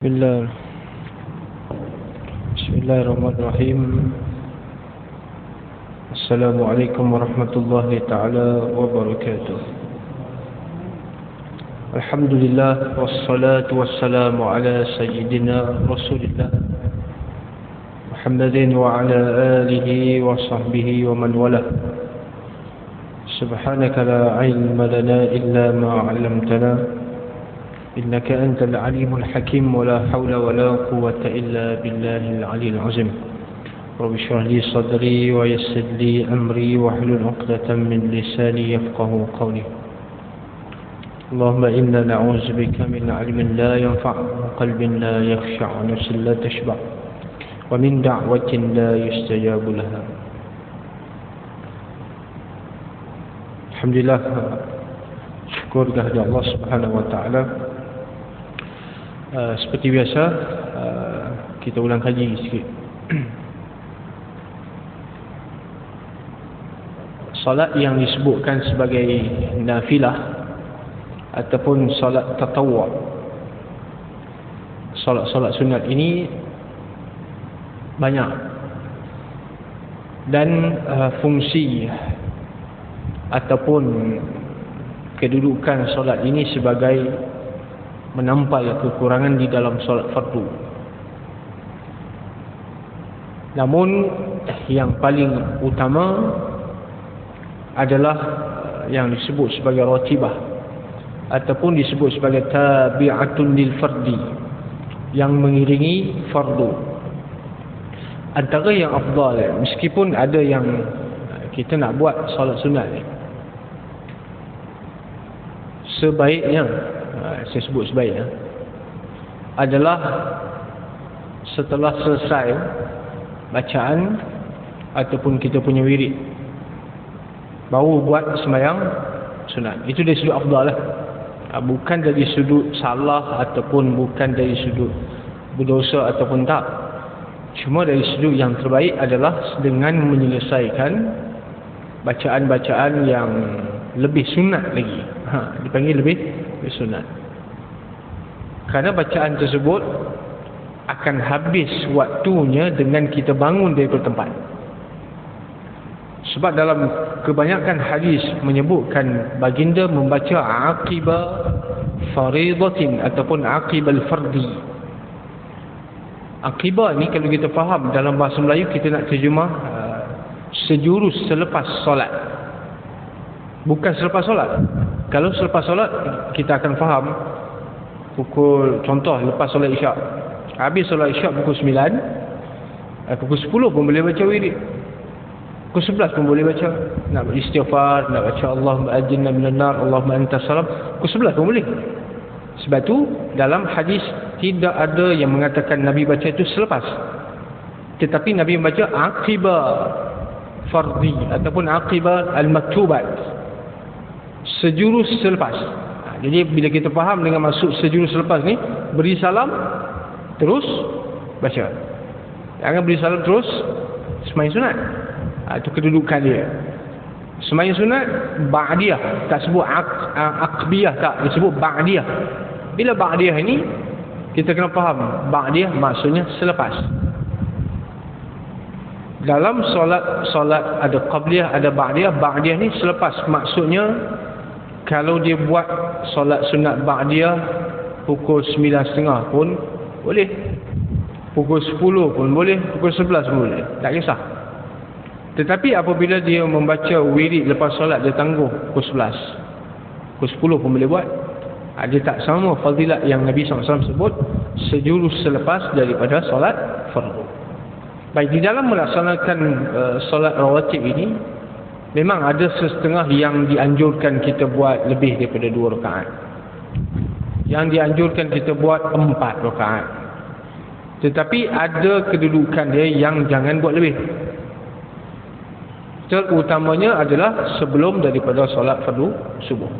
Bismillahirrahmanirrahim. Assalamualaikum warahmatullahi ta'ala wabarakatuh. Alhamdulillah wassalatu wassalamu ala sayyidina Rasulillah Muhammadin wa ala alihi wa sahbihi wa man wala. Subhanaka la ilma lana illa ma 'allamtana إنك أنت العليم الحكيم ولا حول ولا قوة إلا بالله العلي العظيم رب اشرح لي صدري ويسر لي أمري واحلل عقدة من لساني يفقهوا قولي اللهم إنا نعوذ بك من علم لا ينفع وقلب لا يخشع ونفس لا تشبع ومن دعوة لا يستجاب لها. Alhamdulillah, syukur kehadirat Allah Subhanahu wa taala. Seperti biasa, kita ulang kaji sikit. Salat yang disebutkan sebagai nafilah ataupun salat tatawwu', salat sunat ini banyak, dan fungsi ataupun kedudukan salat ini sebagai menampai kekurangan di dalam solat fardu. Namun yang paling utama adalah yang disebut sebagai ratibah ataupun disebut sebagai tabi'atun lil fardi, yang mengiringi fardu. Antara yang afdal, meskipun ada yang kita nak buat solat sunat ni, sebaiknya, saya sebut sebaiknya, adalah setelah selesai bacaan ataupun kita punya wirid, baru buat sembahyang sunat. Itu dari sudut afdal lah, bukan dari sudut salah ataupun bukan dari sudut berdosa ataupun tak. Cuma dari sudut yang terbaik adalah dengan menyelesaikan bacaan-bacaan yang lebih sunat lagi, dipanggil lebih sunat. Kerana bacaan tersebut akan habis waktunya dengan kita bangun daripada tempat. Sebab dalam kebanyakan hadis menyebutkan baginda membaca aqibah faridatin ataupun aqibal fardi. Aqibah ni kalau kita faham dalam bahasa Melayu, kita nak terjemah sejurus selepas solat, bukan selepas solat. Kalau selepas solat kita akan faham pukul, contoh lepas solat isyak, habis solat isyak pukul 9, pukul 10 pun boleh baca wirid, pukul 11 pun boleh baca, nak istighfar, nak baca Allahumma ajirna minan nar, Allahumma antas salam, pukul 11 pun boleh. Sebab tu dalam hadis tidak ada yang mengatakan Nabi baca itu selepas, tetapi Nabi membaca aqibah fardi ataupun aqibah al-maktubat, sejurus selepas. Jadi bila kita faham dengan maksud sejurus selepas ni, beri salam terus baca, jangan beri salam terus sembahyang sunat. Itu kedudukan dia. Sembahyang sunat ba'diyah, tak sebut aqbiyah, tak, disebut ba'diyah. Bila ba'diyah ini kita kena faham, ba'diyah maksudnya selepas. Dalam solat ada qabliyah, ada ba'diyah. Ba'diyah ni selepas, maksudnya kalau dia buat solat sunat ba'diyah pukul 9.30 pun boleh, pukul 10 pun boleh, pukul 11 pun boleh, tak kisah. Tetapi apabila dia membaca wirid lepas solat, dia tangguh pukul 11, pukul 10 pun boleh buat, dia tak sama fadilat yang Nabi SAW sebut sejurus selepas daripada solat fardu. Baik, di dalam melaksanakan solat rawatib ini, memang ada setengah yang dianjurkan kita buat lebih daripada 2 rakaat. Yang dianjurkan kita buat 4 rakaat. Tetapi ada kedudukan dia yang jangan buat lebih. Terutamanya adalah sebelum daripada solat fardu subuh.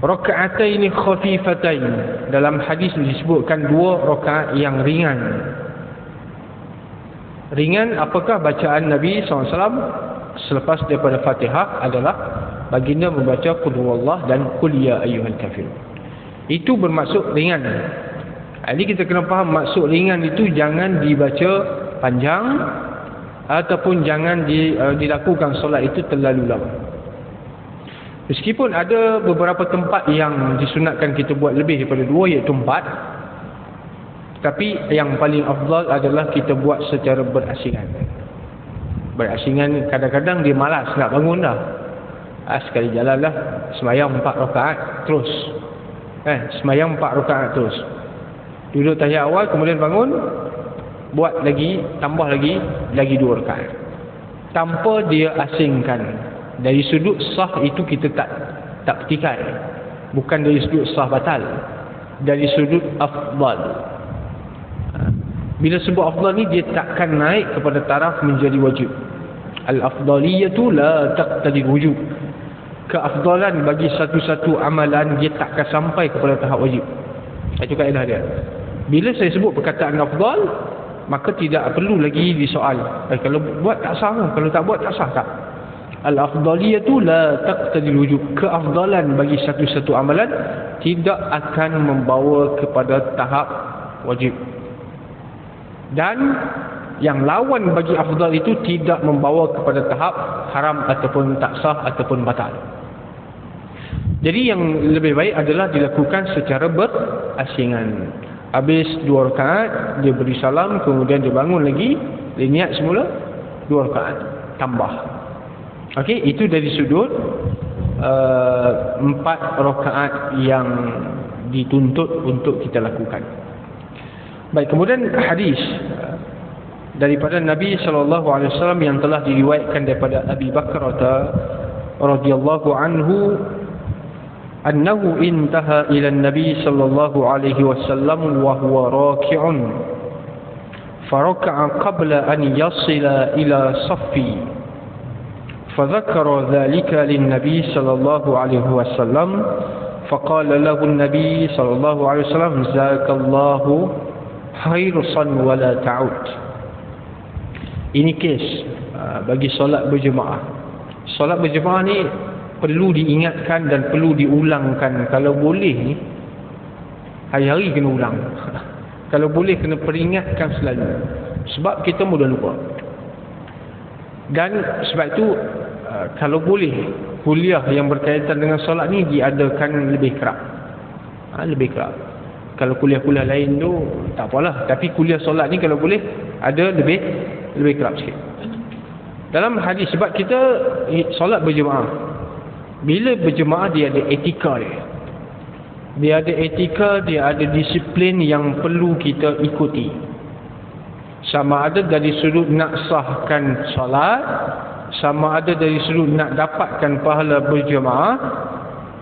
Raka'ataini khafifatain, dalam hadis disebutkan 2 rakaat yang ringan. Ringan apakah? Bacaan Nabi SAW selepas daripada Fatihah adalah baginda membaca qul huwallah dan qul ya ayyuhal kafirun. Itu bermaksud ringan. Jadi kita kena faham maksud ringan itu jangan dibaca panjang ataupun jangan dilakukan solat itu terlalu lama. Meskipun ada beberapa tempat yang disunatkan kita buat lebih daripada 2, iaitu 4, tapi yang paling afdal adalah kita buat secara berasingan. Berasingan kadang-kadang dia malas nak bangun dah. Sekali jalanlah sembahyang 4 rakaat terus. Sembahyang 4 rakaat terus. Duduk tahiyat awal, kemudian bangun, buat lagi, tambah lagi 2 rakaat. Tanpa dia asingkan. Dari sudut sah itu kita tak petikai. Bukan dari sudut sah batal. Dari sudut afdal. Bila sebut afdal ni, dia takkan naik kepada taraf menjadi wajib. Al-afdaliyatu la taqtadi wujub. Keafdalan bagi satu-satu amalan dia takkan sampai kepada tahap wajib. Itu kaedah dia. Bila saya sebut perkataan afdal, maka tidak perlu lagi disoal. Kalau buat tak sah ke? Kalau tak buat tak sah tak? Al-afdaliyatu la taqtadi wujub. Keafdalan bagi satu-satu amalan tidak akan membawa kepada tahap wajib. Dan yang lawan bagi afdal itu tidak membawa kepada tahap haram ataupun tak sah ataupun batal. Jadi yang lebih baik adalah dilakukan secara berasingan. Habis 2 rakaat, dia beri salam, kemudian dia bangun lagi, dia niat semula 2 rakaat tambah. Okey, itu dari sudut 4 rakaat yang dituntut untuk kita lakukan. Baik, kemudian hadis daripada Nabi SAW yang telah diriwayatkan daripada Abi Bakrah radhiyallahu anhu annahu intaha ila an-nabi sallallahu alaihi wasallam wa huwa raki'un faraka'a qabla an yasila ila saffi فذكر ذلك للنبي صلى الله عليه وسلم فقال له النبي صلى الله عليه وسلم جزاك الله خيرا ولا تعود. Ini kes bagi solat berjemaah. Solat berjemaah ni perlu diingatkan dan perlu diulangkan. Kalau boleh ni hari-hari kena ulang. Kalau boleh kena peringatkan selalu. Sebab kita mudah lupa. Dan sebab itu kalau boleh kuliah yang berkaitan dengan solat ni diadakan lebih kerap. Lebih kerap. Kalau kuliah-kuliah lain tu tak apalah, tapi kuliah solat ni kalau boleh ada lebih kerap sikit. Dalam hadis, sebab kita solat berjemaah. Bila berjemaah dia ada etika dia. Dia ada etika, dia ada disiplin yang perlu kita ikuti. Sama ada dari sudut nak sahkan solat, sama ada dari sudut nak dapatkan pahala berjemaah,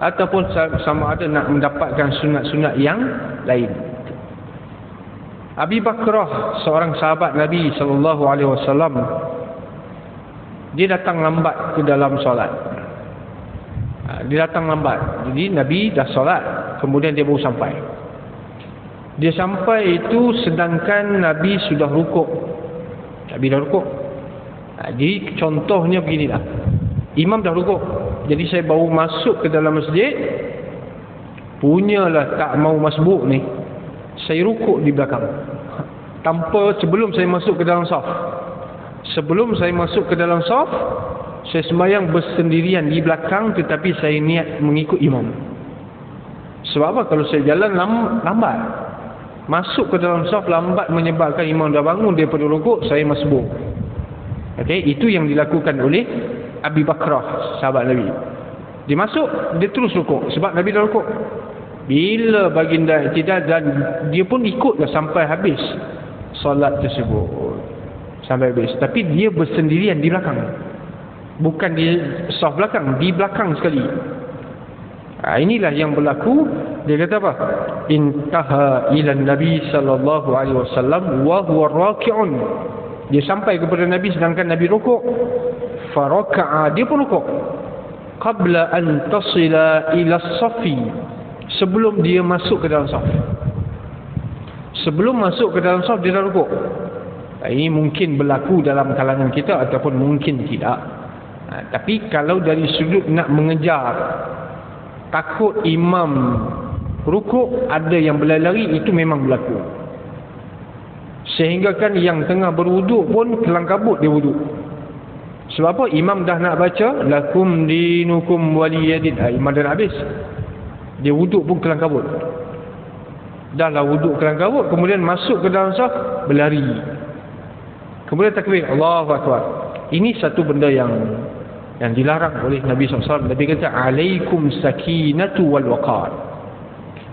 ataupun sama ada nak mendapatkan sunat-sunat yang lain. Abi Bakrah, seorang sahabat Nabi SAW, dia datang lambat ke dalam solat. Dia datang lambat. Jadi Nabi dah solat, kemudian dia baru sampai. Dia sampai itu sedangkan Nabi sudah rukuk. Nabi dah rukuk. Jadi contohnya beginilah. Imam dah rukuk. Jadi saya baru masuk ke dalam masjid. Punyalah tak mau masbuk ni. Saya rukuk di belakang. Tanpa sebelum saya masuk ke dalam saf. Sebelum saya masuk ke dalam saf, saya sembahyang bersendirian di belakang, tetapi saya niat mengikut imam. Sebab apa? Kalau saya jalan lambat, masuk ke dalam saf lambat menyebabkan imam dah bangun daripada rukuk, saya masbuk. Okey, itu yang dilakukan oleh Abi Bakrah, sahabat Nabi. Dia masuk, dia terus rukuk sebab Nabi dah rukuk. Bila baginda tidak, dan dia pun ikutlah sampai habis solat tersebut. Sampai habis. Tapi dia bersendirian di belakang. Bukan di saf belakang, di belakang sekali. Inilah yang berlaku. Dia kata apa? Intaha ila Nabi sallallahu alaihi wasallam wa huwa raki'un. Dia sampai kepada Nabi sedangkan Nabi rukuk. Faraka'a, dia pun rukuk. Qabla an tasila ila safi, sebelum dia masuk ke dalam saf. Sebelum masuk ke dalam saf dia dah rukuk. Ini mungkin berlaku dalam kalangan kita ataupun mungkin tidak. Tapi kalau dari sudut nak mengejar, takut imam rukuk, ada yang berlari-lari, itu memang berlaku. Sehingga kan yang tengah berwuduk pun kelang kabut dia wuduk. Sebab apa? Imam dah nak baca lakum dinukum waliyadin. Imam dah nak habis, dia wuduk pun kelang kabut. Dah lah wuduk kelang kabut, kemudian masuk ke dalam saf, berlari, kemudian takbir Allahu Akbar. Ini satu benda yang dilarang oleh Nabi SAW. Nabi kata alaikum sakinatu wal waqar.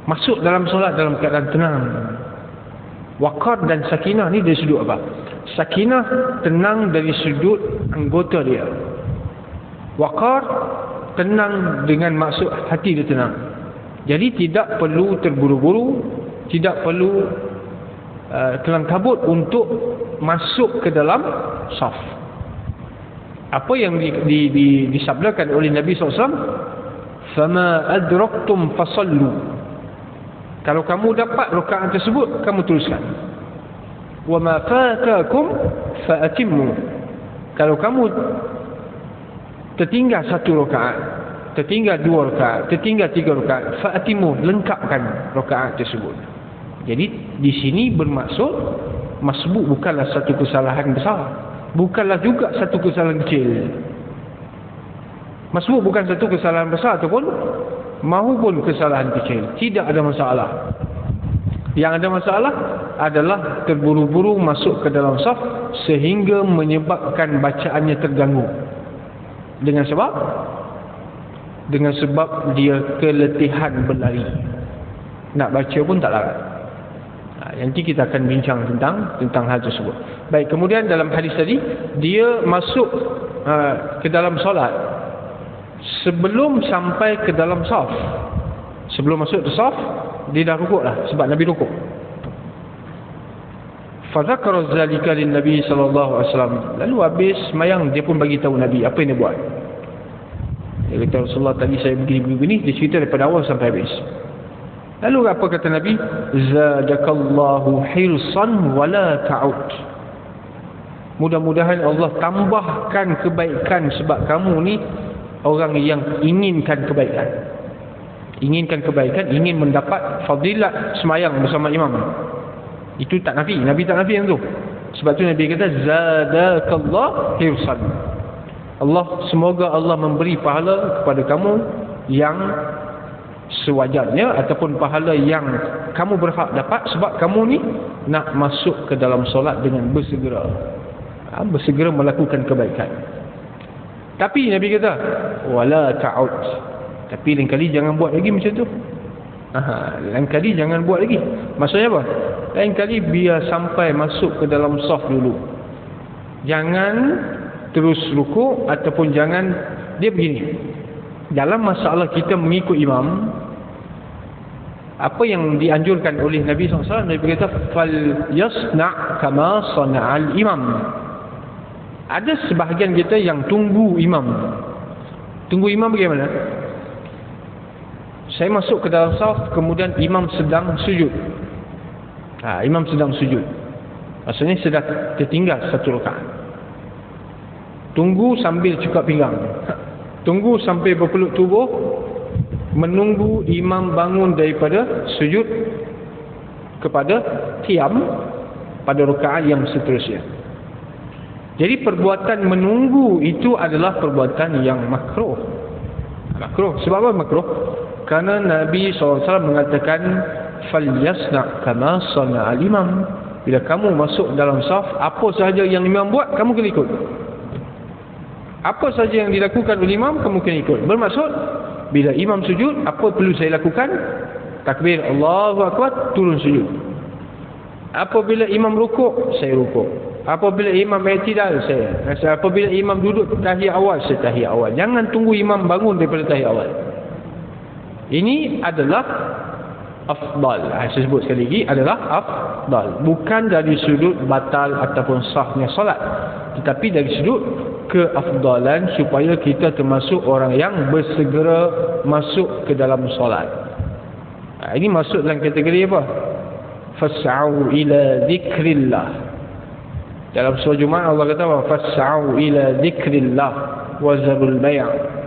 Masuk dalam solat dalam keadaan tenang. Waqar dan sakinah ni dari sudut apa? Sakinah tenang dari sudut anggota dia. Waqar tenang dengan maksud hati dia tenang. Jadi tidak perlu terburu-buru, tidak perlu kelang kabut untuk masuk ke dalam saf. Apa yang disabdakan oleh Nabi SAW, fama adraktum fasallu. Kalau kamu dapat rakaat tersebut, kamu teruskan. Wa ma fatakum fa atimmu. Kalau kamu tertinggal satu rakaat, tertinggal dua rakaat, tertinggal tiga rakaat, fa atimmu, lengkapkan rakaat tersebut. Jadi di sini bermaksud masbuk bukanlah satu kesalahan besar, bukanlah juga satu kesalahan kecil. Masbuk bukan satu kesalahan besar ataupun mahupun kesalahan kecil, tidak ada masalah. Yang ada masalah adalah terburu-buru masuk ke dalam saf sehingga menyebabkan bacaannya terganggu. Dengan sebab dia keletihan berlari, nak baca pun tak larat. Nanti kita akan bincang tentang hal tersebut. Baik, kemudian dalam hadis tadi, dia masuk ke dalam solat sebelum sampai ke dalam saf. Sebelum masuk ke saf, dia dah rukuk lah, sebab Nabi rukuk. Fadzakara zalika lin Nabi sallallahu alaihi wasallam. Lalu habis semayang, dia pun bagi tahu Nabi apa yang dia buat. Dia kata, Rasulullah tadi saya begini, dia cerita daripada awal sampai habis. Lalu apa kata Nabi? Zadakallahu hirsan wala ta'ud. Mudah-mudahan Allah tambahkan kebaikan, sebab kamu ni orang yang inginkan kebaikan. Inginkan kebaikan, ingin mendapat fadilat semayang bersama imam. Itu tak nafi, Nabi tak nafi yang tu. Sebab tu Nabi kata zadakallahu hirsan. Semoga Allah memberi pahala kepada kamu yang sewajarnya, ataupun pahala yang kamu berhak dapat, sebab kamu ni nak masuk ke dalam solat dengan bersegera melakukan kebaikan. Tapi Nabi kata wala ta'ud, tapi lain kali jangan buat lagi macam tu. Lain kali jangan buat lagi. Maksudnya apa? Lain kali biar sampai masuk ke dalam saf dulu, jangan terus rukuk, ataupun jangan. Dia begini, dalam masalah kita mengikut imam, apa yang dianjurkan oleh Nabi SAW, Nabi kata fal yasna' kama sana'al imam. Ada sebahagian kita yang tunggu imam. Tunggu imam bagaimana? Saya masuk ke dalam saf, kemudian imam sedang sujud. Imam sedang sujud, maksudnya sedang tertinggal satu rakaat. Tunggu sambil cukup pinggang, tunggu sampai berpeluk tubuh, menunggu imam bangun daripada sujud kepada qiyam pada rakaat yang seterusnya. Jadi perbuatan menunggu itu adalah perbuatan yang makruh. Sebab apa makruh? Karena Nabi SAW mengatakan falyasna' kama sana'al imam. Bila kamu masuk dalam saf, apa sahaja yang imam buat, kamu kena ikut. Apa saja yang dilakukan oleh imam, kamu kena ikut. Bermaksud, bila imam sujud, apa perlu saya lakukan? Takbir Allahu Akbar, turun sujud. Apabila imam rukuk, saya rukuk. Apabila imam i'tidal, saya. Apabila imam duduk tahiyat awal, saya tahiyat awal. Jangan tunggu imam bangun daripada tahiyat awal. Ini adalah afdal. Saya sebut sekali lagi, adalah afdal. Bukan dari sudut batal ataupun sahnya solat, tetapi dari sudut keafdalan, supaya kita termasuk orang yang bersegera masuk ke dalam solat. Ini masuk dalam kategori apa? Fas'au ila dzikrillah. Dalam surah Jumaat Allah kata apa? Fas'au ila dzikrillah wa zarul bai'.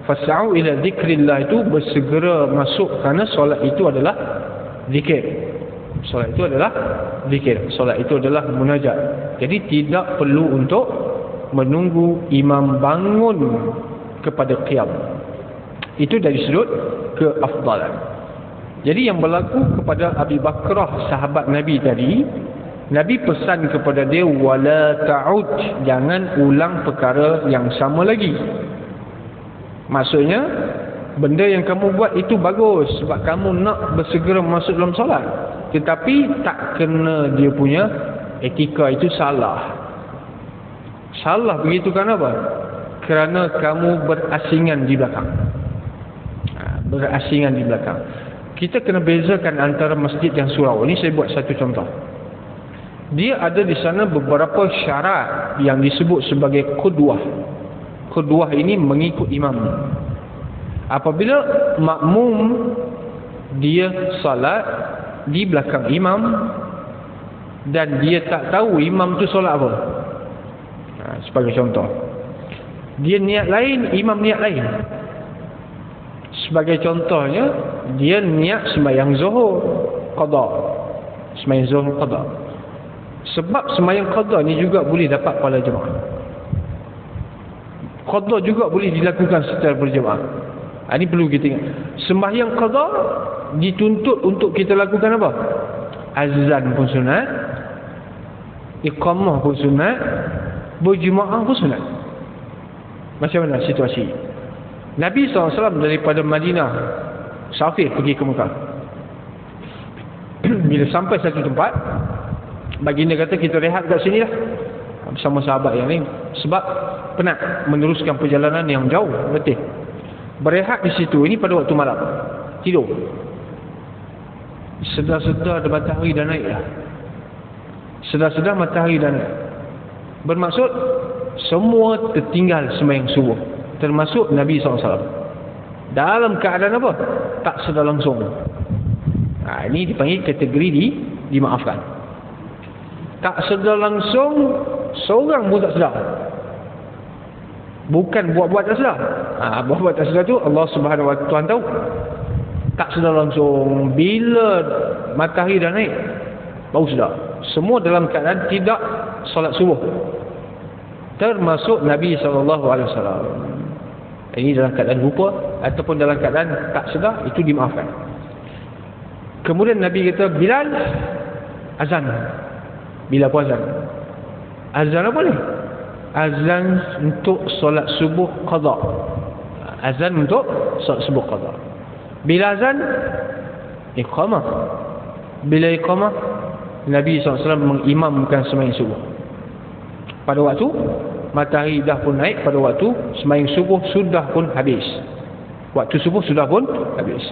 Fas'au ila zikrillah itu bersegera masuk, kerana solat itu adalah zikir. Solat itu adalah zikir. Solat itu adalah munajat. Jadi tidak perlu untuk menunggu imam bangun kepada qiyam. Itu dari sudut keafdalan. Jadi yang berlaku kepada Abi Bakrah sahabat Nabi tadi, Nabi pesan kepada dia, wala ta'ud, jangan ulang perkara yang sama lagi. Maksudnya benda yang kamu buat itu bagus sebab kamu nak bersegera masuk dalam solat, tetapi tak kena dia punya etika, itu salah. Salah begitu kerana apa? Kerana kamu berasingan di belakang. Berasingan di belakang. Kita kena bezakan antara masjid dan surau. Ini saya buat satu contoh. Dia ada di sana beberapa syarat yang disebut sebagai qudwah. Qudwah ini mengikut imam. Apabila makmum dia salat di belakang imam dan dia tak tahu imam tu solat apa, sebagai contoh, dia niat lain, imam niat lain. Sebagai contohnya, dia niat sembahyang zuhur qada, sembahyang zuhur qada. Sebab sembahyang qada ni juga boleh dapat pahala jemaah. Qada juga boleh dilakukan secara berjemaah. Ini perlu kita ingat. Sembahyang qada dituntut untuk kita lakukan apa? Azan pun sunat, iqamah pun sunat, berjemaah pun sunat. Macam mana situasi? Nabi SAW daripada Madinah Safir pergi ke Mekah. Bila sampai satu tempat, baginda kata kita rehat kat sini lah bersama sahabat yang lain, sebab penat meneruskan perjalanan yang jauh letih. Berehat di situ. Ini pada waktu malam, tidur. Sedar-sedar matahari dah naik lah. Sedar-sedar matahari dah naik. Bermaksud semua tertinggal sembahyang subuh, termasuk Nabi SAW. Dalam keadaan apa? Tak sedar langsung. Ini dipanggil kategori dimaafkan. Tak sedar langsung, seorang pun tak sedar. Bukan buat-buat tak sedar. Buat-buat tak sedar tu Allah Subhanahu Wa Taala Tuhan tahu. Tak sedar langsung. Bila matahari dah naik, baru sedar. Semua dalam keadaan tidak solat subuh, termasuk Nabi SAW. Ini dalam keadaan lupa ataupun dalam keadaan tak sedar, itu dimaafkan. Kemudian Nabi kata, Bilal, azan. Bila apa azan? Azan apa ni? Azan untuk solat subuh qada. Azan untuk solat subuh qada. Bila azan? Iqamah. Bila iqamah? Nabi SAW mengimamkan sembahyang subuh. Pada waktu matahari dah pun naik, pada waktu sembahyang subuh sudah pun habis. Waktu subuh sudah pun habis.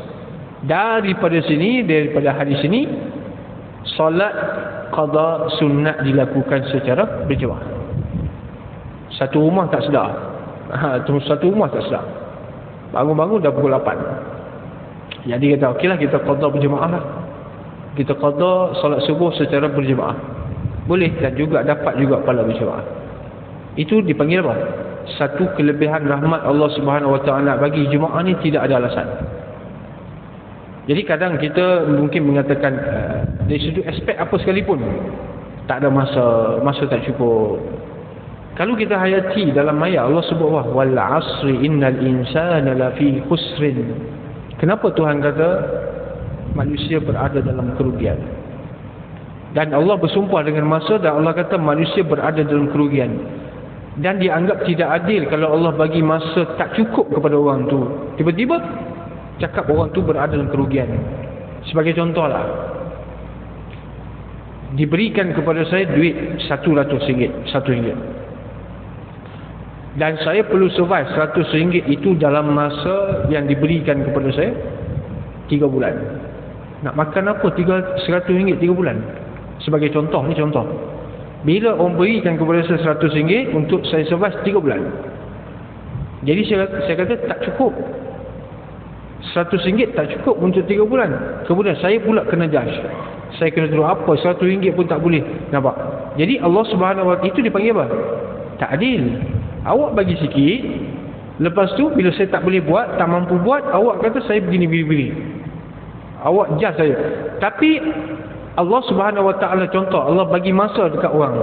Daripada sini, daripada hadis ini, solat qada sunat dilakukan secara berjemaah. Satu rumah tak sedar. Satu rumah tak sedar. Bangun-bangun dah pukul 8. Jadi kata, okeylah kita qada berjemaah lah. Kita qada solat subuh secara berjemaah. Boleh dan juga dapat juga pahala berjemaah. Itu dipanggil apa? Satu kelebihan rahmat Allah Subhanahu Wa Taala bagi jemaah ni tidak ada alasan. Jadi kadang kita mungkin mengatakan dari sudut aspek apa sekalipun, tak ada masa tak cukup. Kalau kita hayati dalam ayat Allah sebut wal asri innal insana lafi khusrin. Kenapa Tuhan kata manusia berada dalam kerugian? Dan Allah bersumpah dengan masa, dan Allah kata manusia berada dalam kerugian. Dan dianggap tidak adil kalau Allah bagi masa tak cukup kepada orang tu. Tiba-tiba cakap orang tu berada dalam kerugian. Sebagai contohlah, diberikan kepada saya duit RM100, RM1. Dan saya perlu survive RM100 itu dalam masa yang diberikan kepada saya 3 bulan. Nak makan apa RM100 3 bulan? Sebagai contoh, ni contoh. Bila orang berikan kepada saya RM100 untuk saya survive 3 bulan. Jadi saya kata tak cukup. RM100 tak cukup untuk 3 bulan. Kemudian saya pula kena judge. Saya kena terus apa, RM100 pun tak boleh. Nampak? Jadi Allah Subhanahu Wa Taala itu dipanggil apa? Tak adil. Awak bagi sikit, Lepas tu bila saya tak boleh buat, tak mampu buat, awak kata saya begini. Awak jas saya. Tapi Allah Subhanahu Wa Taala, contoh, Allah bagi masa dekat orang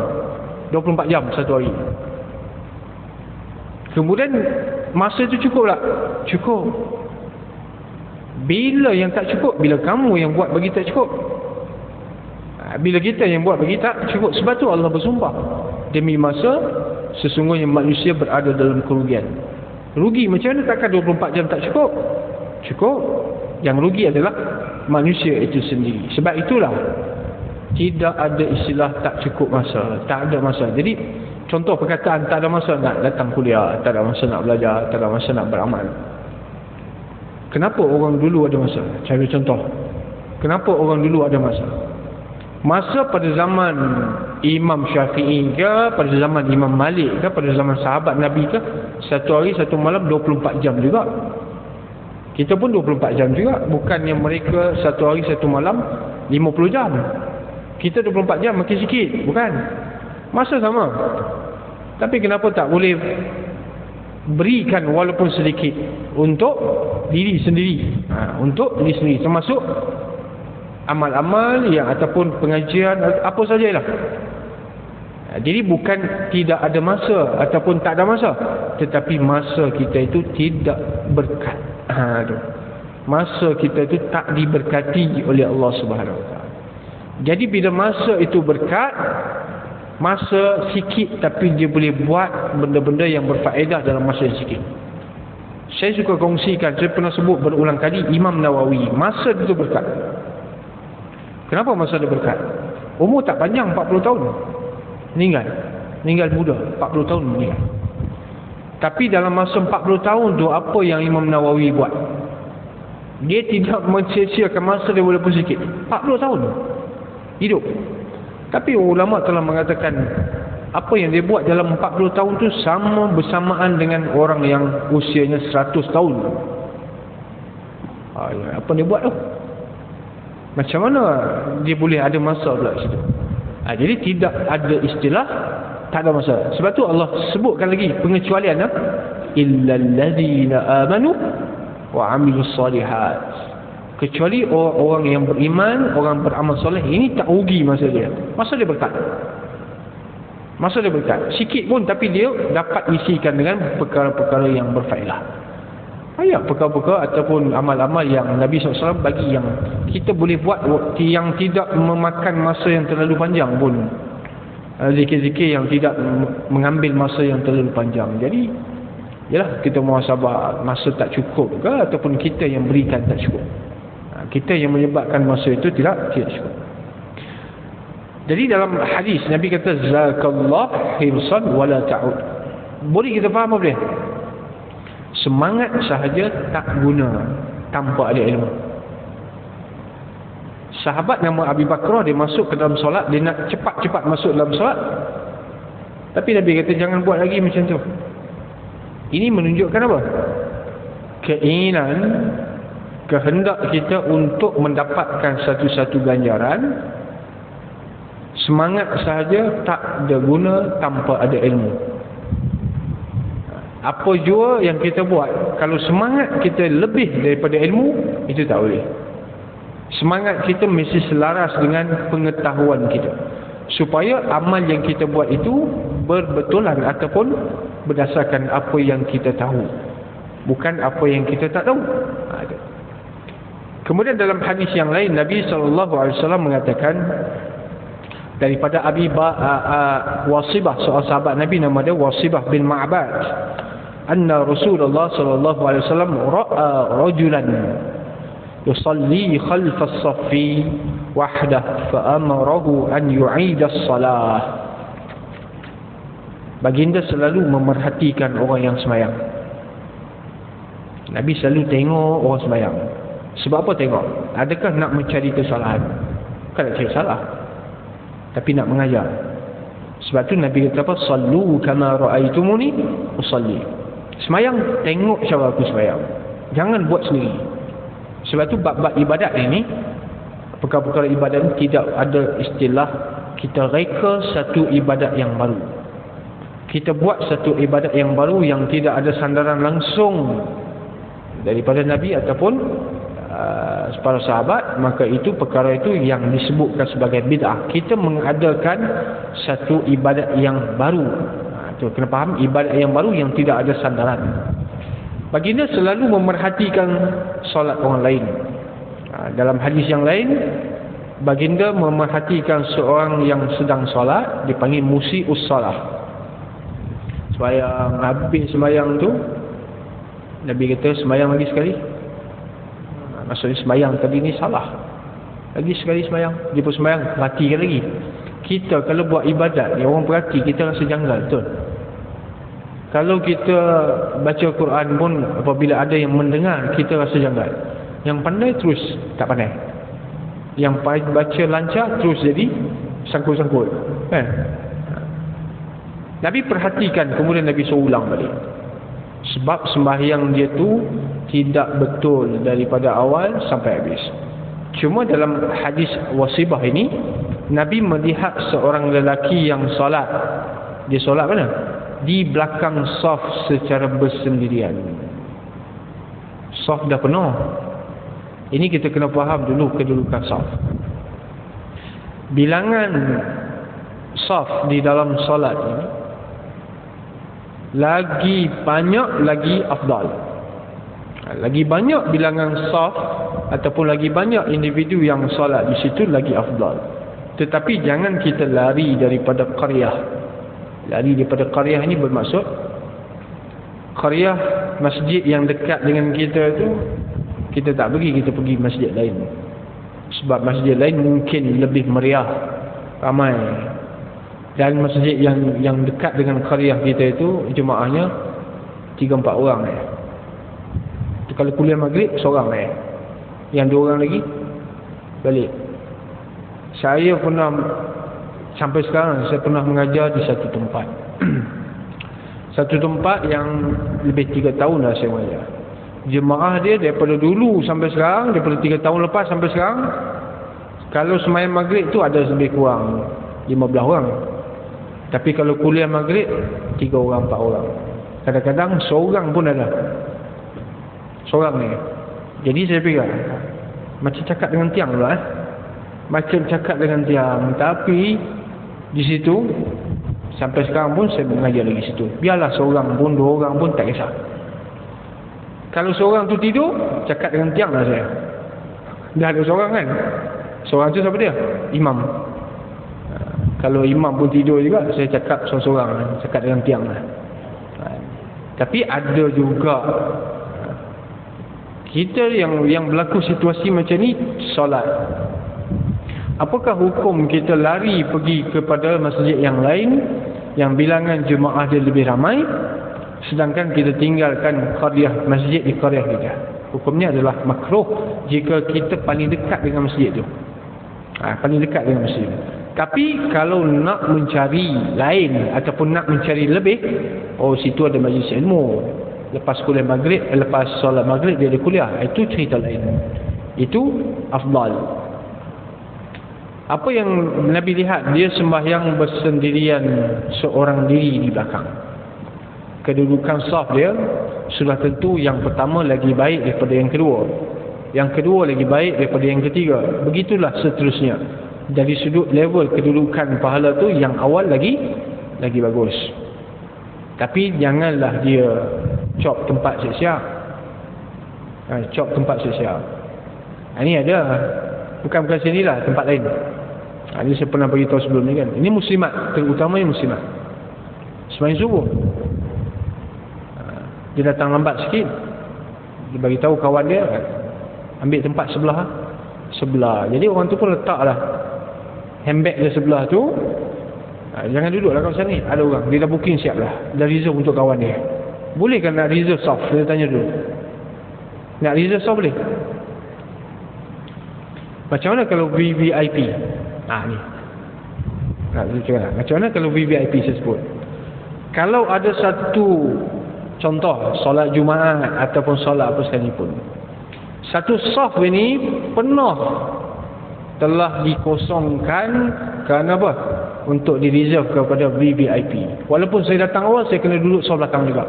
24 jam satu hari. Kemudian masa itu cukup tak? Cukup. Bila yang tak cukup? Bila kamu yang buat bagi tak cukup. Bila kita yang buat bagi tak cukup. Sebab tu Allah bersumpah, demi masa sesungguhnya manusia berada dalam kerugian. Rugi macam mana? Takkan 24 jam tak cukup? Cukup. Yang rugi adalah manusia itu sendiri. Sebab itulah tidak ada istilah tak cukup masa, tak ada masa. Jadi contoh perkataan tak ada masa nak datang kuliah, tak ada masa nak belajar, tak ada masa nak beramal. Kenapa orang dulu ada masa? Cari contoh. Kenapa orang dulu ada masa? Masa pada zaman Imam Syafi'i ke, pada zaman Imam Malik ke, pada zaman sahabat Nabi ke, satu hari satu malam 24 jam juga. Kita pun 24 jam juga. Bukannya mereka satu hari satu malam 50 jam. Kita 24 jam makin sikit. Bukan. Masa sama. Tapi kenapa tak boleh berikan walaupun sedikit untuk diri sendiri, untuk diri sendiri, termasuk amal-amal yang ataupun pengajian, apa sajalah. Jadi bukan tidak ada masa ataupun tak ada masa, tetapi masa kita itu tidak berkat. Masa kita itu tak diberkati oleh Allah Subhanahu Wa Taala. Jadi bila masa itu berkat, masa sikit tapi dia boleh buat benda-benda yang berfaedah dalam masa yang sikit. Saya suka kongsikan, saya pernah sebut berulang kali, Imam Nawawi, masa itu berkat. Kenapa masa dia berkat? Umur tak panjang, 40 tahun meninggal muda, 40 tahun meninggal. Tapi dalam masa 40 tahun tu, apa yang Imam Nawawi buat? Dia tidak mencia-ciakan masa dia walaupun sikit. 40 tahun hidup. Tapi ulama telah mengatakan apa yang dia buat dalam 40 tahun tu sama bersamaan dengan orang yang usianya 100 tahun. Apa dia buat tu? Macam mana dia boleh ada masa pula situ? Jadi tidak ada istilah tak ada masa. Sebab tu Allah sebutkan lagi pengecualian, illal ladzina amanu wa amilus solihat. Kecuali orang yang beriman, orang beramal soleh, ini tak rugi masa dia. Masa dia berkat. Masa dia berkat. Sikit pun tapi dia dapat isikan dengan perkara-perkara yang berfaedah. Perkara-perkara ataupun amal-amal yang Nabi SAW bagi, yang kita boleh buat yang tidak memakan masa yang terlalu panjang pun. Zikir-zikir yang tidak mengambil masa yang terlalu panjang. Jadi yalah, kita muhasabah masa tak cukup ke ataupun kita yang berikan tak cukup. Kita yang menyebabkan masa itu tidak cukup. Jadi dalam hadis Nabi kata zakallah hirsan wala ta'ud. Boleh kita faham apa dia? Semangat sahaja tak guna tanpa ada ilmu. Sahabat nama Abi Bakrah, dia masuk ke dalam solat, dia nak cepat-cepat masuk dalam solat. Tapi Nabi kata jangan buat lagi macam tu. Ini menunjukkan apa? Keinginan, kehendak kita untuk mendapatkan satu-satu ganjaran. Semangat sahaja tak ada guna tanpa ada ilmu. Apa jua yang kita buat, kalau semangat kita lebih daripada ilmu, itu tak boleh. Semangat kita mesti selaras dengan pengetahuan kita, supaya amal yang kita buat itu berbetulan ataupun berdasarkan apa yang kita tahu, bukan apa yang kita tak tahu. Kemudian dalam hadis yang lain, Nabi SAW mengatakan daripada Abi Wasibah, seorang sahabat Nabi, nama dia Wasibah bin Ma'bad, anna Rasulullah sallallahu alaihi wasallam ra'a rajulan yusalli khalfa as-saffi wahdah fa amarahu an yu'ida as-salah. Baginda selalu memerhatikan orang yang sembahyang. Nabi selalu tengok orang sembahyang. Sebab apa tengok? Adakah nak mencari kesalahan? Bukan nak cari salah, tapi nak mengajar. Sebab tu Nabi kata apa? Sallu kama ra'aitumuni usalli. Semayang, tengok cara aku semayang. Jangan buat sendiri. Sebab tu bab-bab ibadat ini, perkara-perkara ibadat ini tidak ada istilah kita reka satu ibadat yang baru. kita buat satu ibadat yang baru yang tidak ada sandaran langsung daripada Nabi ataupun para sahabat, maka itu perkara itu yang disebutkan sebagai bid'ah. Kita mengadakan satu ibadat yang baru. Itu kena faham, ibadat yang baru yang tidak ada sandaran. Baginda selalu memerhatikan solat orang lain. Dalam hadis yang lain, baginda memerhatikan seorang yang sedang solat, dipanggil musi'us solat. Sembayang, habis sembayang tu Nabi kata sembayang lagi sekali. Maksudnya sembayang tadi ni salah, lagi sekali sembayang. Dia pun sembayang, perhatikan lagi. Kita kalau buat ibadat, yang orang perhati, kita rasa janggal, betul? Kalau kita baca Quran pun, apabila ada yang mendengar, kita rasa janggal. Yang pandai terus tak pandai, yang baca lancar terus jadi sangkut-sangkut, kan? Nabi perhatikan, kemudian Nabi suruh ulang balik. Sebab sembahyang dia tu tidak betul daripada awal sampai habis. Cuma dalam hadis wasibah ini, Nabi melihat seorang lelaki yang solat. Dia solat mana? Di belakang saf secara bersendirian. Saf dah penuh. Ini kita kena faham dulu kedudukan saf. Bilangan saf di dalam solat ini lagi banyak, lagi afdal. Lagi banyak bilangan saf ataupun lagi banyak individu yang solat di situ, lagi afdal. Tetapi jangan kita lari daripada qaryah. Lari daripada qaryah ini bermaksud qaryah, masjid yang dekat dengan kita tu, kita tak pergi, kita pergi masjid lain. Sebab masjid lain mungkin lebih meriah, ramai. Dan masjid yang dekat dengan qaryah kita itu, jemaahnya 3-4 orang. Itu kalau kuliah maghrib, seorang. Yang 2 orang lagi balik. Saya pernah, sampai sekarang saya pernah mengajar di satu tempat. Satu tempat yang lebih 3 tahun dah saya mengajar. Jemaah dia daripada dulu sampai sekarang, daripada 3 tahun lepas sampai sekarang, kalau sembahyang maghrib tu ada lebih kurang 15 orang. Tapi kalau kuliah maghrib 3 orang, 4 orang. Kadang-kadang seorang pun ada. Seorang ni. Jadi saya fikir, macam cakap dengan tiang pula. Macam cakap dengan tiang. Tapi di situ sampai sekarang pun saya mengajar lagi situ. Biarlah seorang pun, 2 orang pun tak kisah. Kalau seorang tu tidur, cakap dengan tiang lah saya. Dah ada seorang kan. Seorang tu siapa dia? Imam. Kalau imam pun tidur juga, saya cakap seorang-seorang, cakap dengan tiang lah. Tapi ada juga kita yang berlaku situasi macam ni, solat. Apakah hukum kita lari pergi kepada masjid yang lain, yang bilangan jemaah dia lebih ramai, sedangkan kita tinggalkan qaryah, masjid di qaryah kita? Hukumnya adalah makruh jika kita paling dekat dengan masjid tu. Paling dekat dengan masjid. Tapi kalau nak mencari lain ataupun nak mencari lebih, situ ada majlis ilmu. Lepas kuliah maghrib, lepas solat maghrib dia ada kuliah. Itu cerita lain. Itu afdal. Apa yang Nabi lihat? Dia sembahyang bersendirian, seorang diri di belakang. Kedudukan saf dia sudah tentu yang pertama lagi baik daripada yang kedua. Yang kedua lagi baik daripada yang ketiga. Begitulah seterusnya. Dari sudut level kedudukan pahala tu, yang awal lagi bagus. Tapi janganlah dia cop tempat siap-siap. Cop tempat siap-siap. Ini ada, bukan sini lah, tempat lain. Ini saya pernah beritahu sebelum ni kan. Ini muslimat, terutamanya muslimat. Sembahyang subuh, dia datang lambat sikit, dia bagi tahu kawan dia, ambil tempat sebelah. Jadi orang tu pun letaklah handbag dia sebelah tu. Jangan duduklah kawasan ni, ada orang, dia dah booking siap lah, dah reserve untuk kawan dia. Boleh kan nak reserve soft? Dia tanya dulu. Nak reserve soft boleh? Macam mana kalau VVIP? Ni macam mana kalau VVIP saya sebut? Kalau ada satu contoh, solat Jumaat ataupun solat apa sekalipun, satu soft ini penuh, telah dikosongkan kerana apa? untuk di reserve kepada VVIP. Walaupun saya datang awal, saya kena duduk soft belakang juga.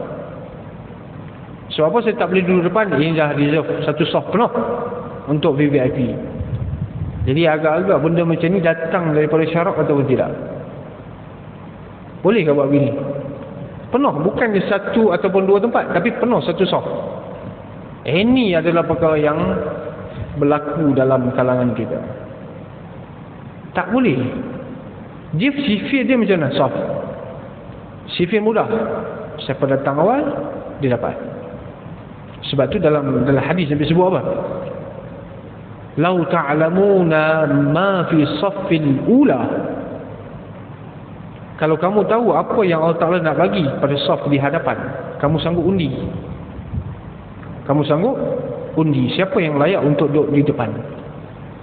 Sebab apa saya tak boleh duduk depan? Ini dah reserve satu soft penuh untuk VVIP. Jadi agak-agak benda macam ni datang daripada syarak ataupun tidak? Boleh ke buat begini? Penuh, bukan di satu ataupun dua tempat, tapi penuh satu soft. Ini adalah perkara yang berlaku dalam kalangan kita. Tak boleh. Dia sifir dia macam mana? Soft. Sifir mudah. Siapa datang awal, dia dapat. Sebab tu dalam hadis Nabi sebut apa? Lau ta'lamuna ma fi saffil ula. Kalau kamu tahu apa yang Allah Ta'ala nak bagi pada saf di hadapan, kamu sanggup undi. Kamu sanggup undi siapa yang layak untuk duduk di depan.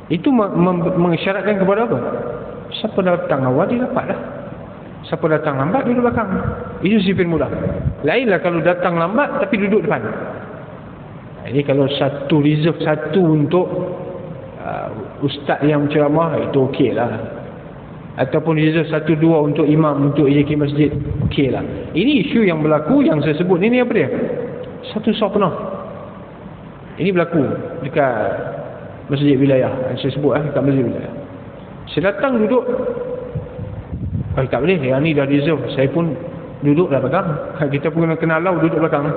Itu mengisyaratkan kepada apa? Siapa datang awal, dia dapat lah. Siapa datang lambat, duduk belakang. Itu sifir mudah. Lainlah kalau datang lambat tapi duduk depan. Ini kalau satu reserve satu untuk ustaz yang ceramah, itu okey lah. Ataupun reserve satu dua untuk imam, untuk ijaki masjid, okey lah. Ini isu yang berlaku yang saya sebut ni apa dia? Satu soft penuh. Ini berlaku dekat masjid wilayah. Saya sebut dekat masjid wilayah. Saya datang duduk, tak boleh, yang ni dah reserve. Saya pun duduk dah belakang. Kita pun kena allow duduk belakang.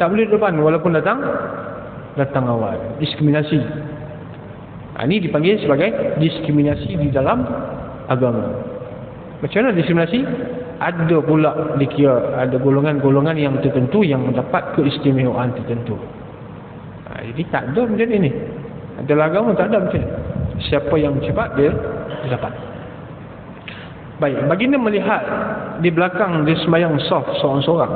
Tak boleh depan walaupun datang awal. Diskriminasi. Ini dipanggil sebagai diskriminasi di dalam agama. Macam mana diskriminasi? Ada pula dikira ada golongan-golongan yang tertentu yang mendapat keistimewaan tertentu. Jadi tak ada macam ini. Dalam agama tak ada macam ni. Siapa yang cepat dia dapat. Baik, baginda melihat di belakang dia sembahyang saf seorang-seorang.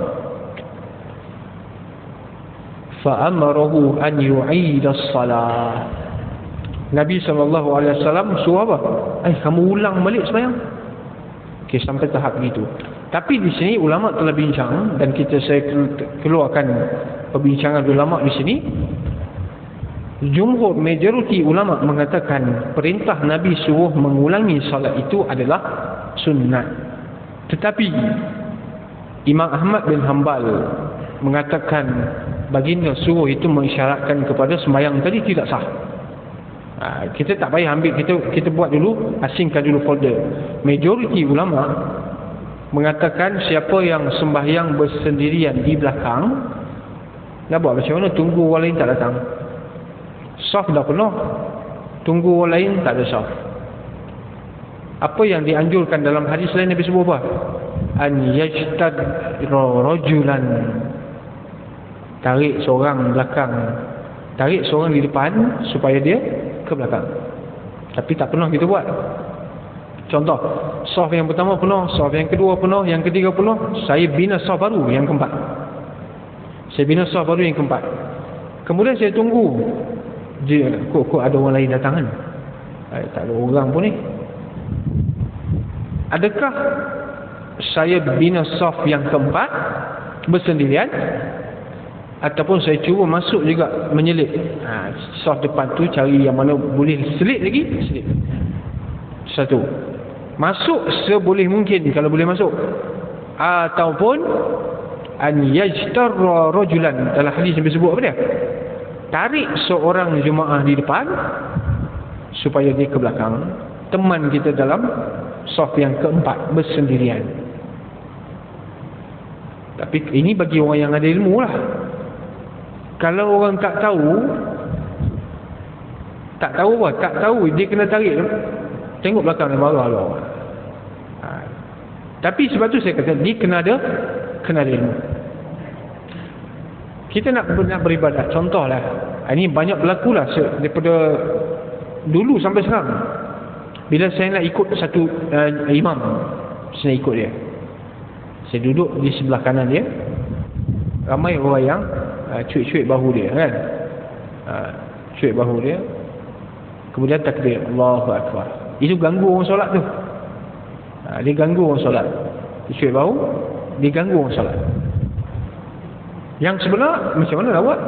Fa'amarahu an yu'ida as-salah. Nabi SAW suruh apa? Kamu ulang balik sembahyang. Okey, sampai tahap begitu. Tapi di sini ulama telah bincang, dan saya keluarkan perbincangan ulama di sini. Jumhur majoriti ulama mengatakan perintah Nabi suruh mengulangi salat itu adalah sunnat. Tetapi Imam Ahmad bin Hanbal mengatakan baginda suruh itu mengisyaratkan kepada sembahyang tadi tidak sah. Kita tak payah ambil, kita buat dulu, asingkan dulu folder. Majoriti ulama mengatakan siapa yang sembahyang bersendirian di belakang, nak buat macam mana? Tunggu orang lain tak datang. Saf dah penuh, tunggu orang lain tak ada saf. Apa yang dianjurkan dalam hadis lain Nabi sebut apa? An yajtad rajulan. Tarik seorang belakang, tarik seorang di depan supaya dia ke belakang. Tapi tak pernah kita buat. Contoh, saf yang pertama penuh, saf yang kedua penuh, yang ketiga penuh, saya bina saf baru yang keempat. Saya bina saf baru yang keempat. Kemudian saya tunggu, kok ada orang lain datang kan? Tak ada orang pun ni. Adakah saya bina saf yang keempat bersendirian, ataupun saya cuba masuk juga menyelit? Saf depan tu cari yang mana boleh selit lagi, selit. Satu, masuk seboleh mungkin kalau boleh masuk. Ataupun an yajtarra rajulan, dalam hadis Nabi sebut apa dia? Tarik seorang jemaah di depan supaya dia ke belakang, teman kita dalam saf yang keempat bersendirian. Tapi ini bagi orang yang ada ilmu lah. Kalau orang tak tahu apa? Tak tahu, dia kena tarik, tengok belakang dia marah lah. Tapi sebab tu saya kata dia kena ada ilmu. Kita nak beribadat, contohlah, ini banyak berlaku lah daripada dulu sampai sekarang. Bila saya nak ikut satu imam, saya ikut dia, saya duduk di sebelah kanan dia. Ramai orang yang cuik-cuik bahu dia kan, cuik bahu dia, kemudian takbir Allahu Akbar. Itu ganggu orang solat tu. Dia ganggu orang solat. Dia cuik bahu, dia ganggu orang solat. Yang sebenar macam mana nak buat?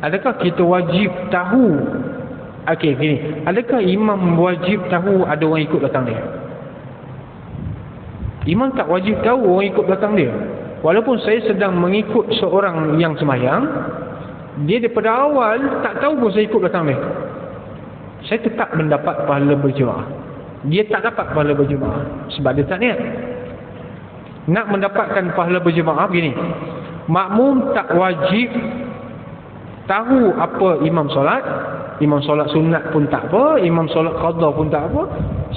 Adakah kita wajib tahu? Okey, gini, adakah imam wajib tahu ada orang ikut belakang dia? Imam tak wajib tahu orang ikut belakang dia. Walaupun saya sedang mengikut seorang yang sembahyang, dia daripada awal tak tahu pun saya ikut belakang dia, saya tetap mendapat pahala berjemaah. Dia tak dapat pahala berjemaah sebab dia tak niat. Nak mendapatkan pahala berjemaah begini, makmum tak wajib tahu apa imam solat. Imam solat sunat pun tak apa, imam solat qada pun tak apa.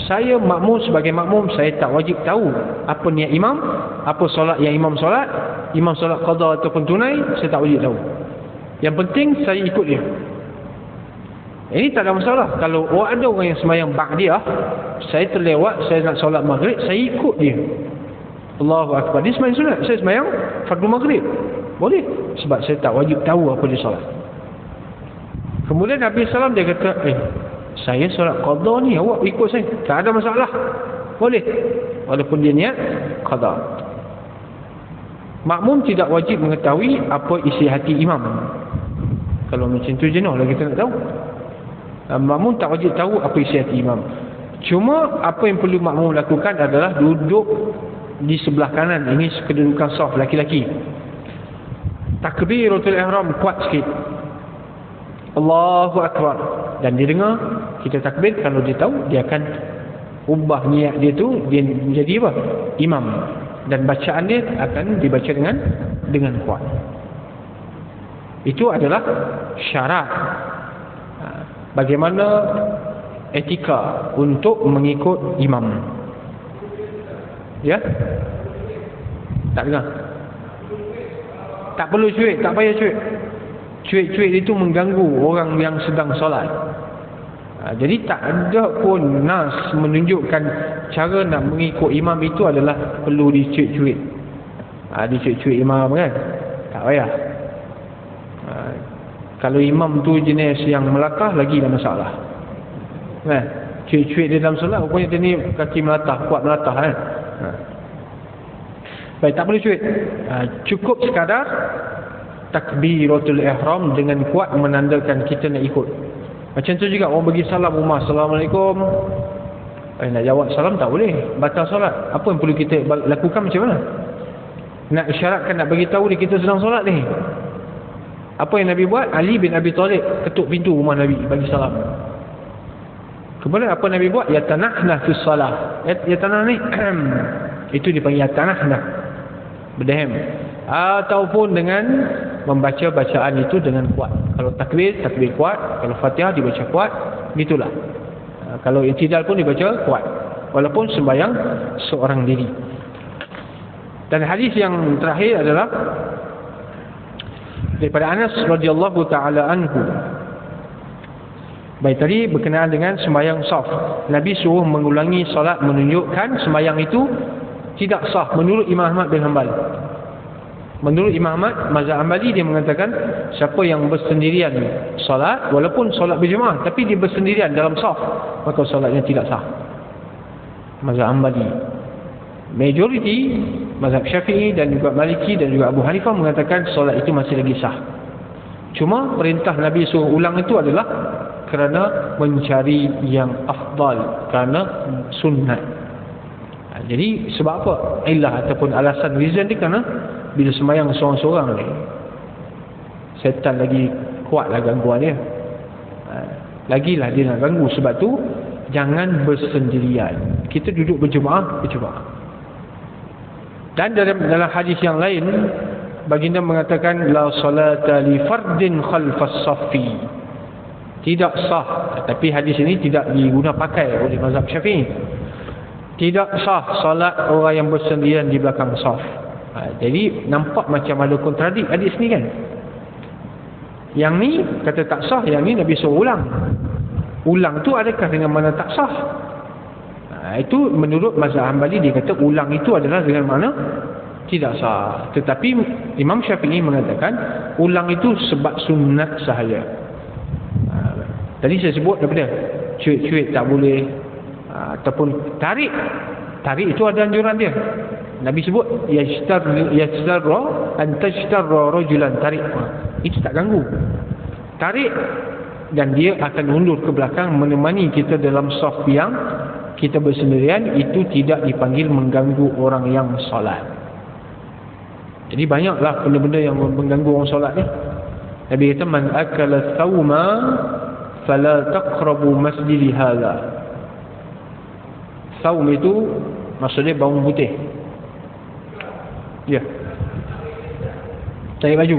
Saya makmum, sebagai makmum, saya tak wajib tahu apa niat imam, apa solat yang imam solat, imam solat qada ataupun tunai, saya tak wajib tahu. Yang penting saya ikut dia. Ini tak ada masalah. Kalau ada orang yang sembahyang ba'diyah, saya terlewat, saya nak solat maghrib, saya ikut dia. Allahu Akbar. Dia sembahyang sunat, saya sembahyang fardu maghrib. Boleh. Sebab saya tak wajib tahu apa dia solat. Kemudian Nabi SAW dia kata, saya solat qada ni, awak ikut saya. Tak ada masalah. Boleh. Walaupun dia niat qada. Makmum tidak wajib mengetahui apa isi hati imam. Kalau macam tu jenuh lah kita nak tahu. Makmum tak wajib tahu apa isi hati imam. Cuma apa yang perlu makmum lakukan adalah duduk di sebelah kanan. Ini kedudukan saf laki-laki. Takbiratul ihram kuat sikit. Allahu Akbar. Dan dia dengar kita takbir, kalau dia tahu, dia akan ubah niat dia tu, dia menjadi apa? Imam. Dan bacaan dia akan dibaca dengan kuat. Itu adalah syarat bagaimana etika untuk mengikut imam. Ya? Tak dengar? Tak perlu cuit, tak payah cuit. Cuit-cuit itu mengganggu orang yang sedang solat. Jadi tak ada pun nas menunjukkan cara nak mengikut imam itu adalah perlu dicuit-cuit. Dicuit-cuit imam kan? Tak payah. Kalau imam tu jenis yang melakah, lagi dah masalah. Kan? Cuit-cuit dia dalam solat, rupanya dia ni kaki melatah, kuat melatah kan? Baik, tak perlu cuit. Cukup sekadar takbiratul ihram dengan kuat menandakan kita nak ikut. Macam tu juga orang bagi salam rumah, Assalamualaikum. Nak jawab salam tak boleh, batal solat. Apa yang perlu kita lakukan macam mana? Nak isyaratkan, nak bagi tahu dia kita sedang solat ni. Apa yang Nabi buat? Ali bin Abi Talib ketuk pintu rumah Nabi bagi salam. Kemudian apa Nabi buat? Yatanahna fi salah. Yatanah ni itu dipanggil yatanahna, berdehem. Ataupun dengan membaca bacaan itu dengan kuat. Kalau takbir, takbir kuat. Kalau Fatihah dibaca kuat. Gitulah. Kalau i'tidal pun dibaca kuat, walaupun sembahyang seorang diri. Dan hadis yang terakhir adalah daripada Anas radhiyallahu taala anhu. Baik, tadi berkenaan dengan sembahyang saf. Nabi suruh mengulangi solat, menunjukkan sembahyang itu tidak sah menurut Imam Ahmad bin Hanbal. Menurut Imam Ahmad, mazhab Hanbali, dia mengatakan siapa yang bersendirian solat, walaupun solat berjemaah, tapi dia bersendirian dalam saf, maka solatnya tidak sah. Mazhab Hanbali. Majoriti mazhab Syafi'i dan juga Maliki dan juga Abu Hanifah mengatakan solat itu masih lagi sah. Cuma perintah Nabi suruh ulang itu adalah kerana mencari yang afdal, kerana sunnat. Jadi sebab apa? Ilah ataupun alasan, reason dia kerana bila sembahyang seorang-seorang ni, setan lagi kuatlah gangguan dia. Lagilah dia nak ganggu. Sebab tu jangan bersendirian. Kita duduk berjemaah. Dan dalam hadis yang lain, baginda mengatakan la salata li fardin khalfas saffi. Tidak sah. Tapi hadis ini tidak diguna pakai oleh mazhab Syafi'i. Tidak sah salat orang yang bersendirian di belakang saf. Jadi nampak macam ada kontradik hadis ni kan. Yang ni kata tak sah, yang ni Nabi suruh ulang. Ulang tu adakah dengan mana tak sah? Itu menurut mazhab Hanbali, dia kata ulang itu adalah dengan mana tidak sah. Tetapi Imam Syafi'i mengatakan ulang itu sebab sunat sahaja. Tadi saya sebut daripada cuit-cuit tak boleh, ataupun tarik itu ada anjuran dia. Nabi sebut yastarra an tashtarra rajulan, tarik. Itu tak ganggu. Tarik dan dia akan mundur ke belakang menemani kita dalam saf yang kita bersendirian, itu tidak dipanggil mengganggu orang yang solat. Jadi banyaklah benda-benda yang mengganggu orang solat ni. Nabi kata, man akala thawma fala taqrabu masjidi hadha. Thawm itu maksudnya bawang putih. Ya. Cari baju.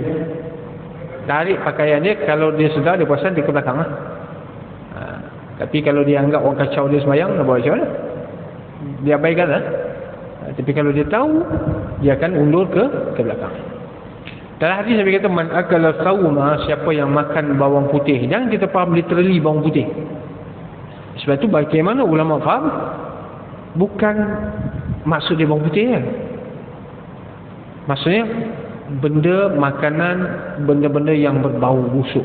Tarik pakaian dia, kalau dia sedar, dia perasan dia ke belakang lah. Tapi kalau dia anggap orang kacau dia sembahyang, nak buat macam mana? Dia abaikan lah. Tapi kalau dia tahu, dia akan undur ke belakang. Dalam hadis Nabi kata, man akala thawma, siapa yang makan bawang putih. Jangan kita faham literally bawang putih. Sebab itu bagaimana ulama faham, bukan maksud dia bawang putih kan. Maksudnya benda makanan, benda-benda yang berbau busuk.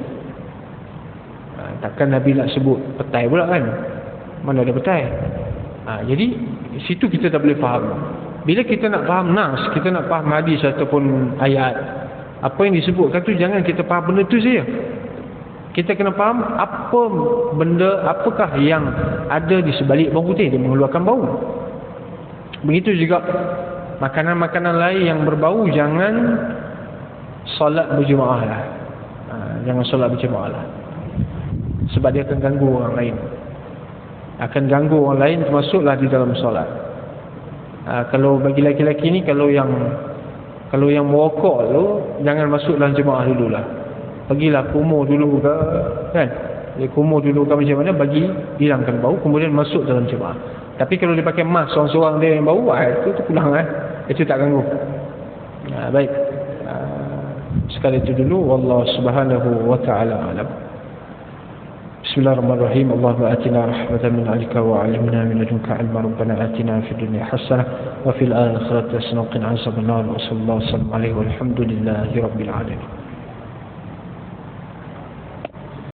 Takkan Nabi nak sebut petai pula kan? Mana ada petai? Jadi situ kita tak boleh faham. Bila kita nak faham nas, kita nak faham hadis ataupun ayat, apa yang disebutkan tu jangan kita faham benda tu saja. Kita kena faham apa benda, apakah yang ada di sebalik bawang putih, dia mengeluarkan bau. Begitu juga makanan-makanan lain yang berbau, jangan solat berjemaah lah. Jangan solat berjemaah lah. Sebab dia akan ganggu orang lain. Akan ganggu orang lain, termasuklah di dalam solat. Kalau bagi lelaki-lelaki ni, kalau yang merokok tu, jangan masuk dalam jemaah dululah. Pergilah kumur dulu ke, kan? Dia kumur dulu ke macam mana, bagi hilangkan bau, kemudian masuk dalam jemaah. Tapi kalau dia pakai mask seorang-seorang dia yang bau, itu kurang itu tak ganggu. Baik. Sekali itu dulu, wallahu subhanahu wa ta'ala alam. Bismillahirrahmanirrahim. Allahumma atina rahmatan min 'indika wa 'allimna min ladunka 'ilma. Rabbana atina fid dunya hasanah wa fil akhirati hasanah wa qina adzabannar. Wa sallallahu alaihi wa sallam alaihi walhamdulillahi rabbil alamin.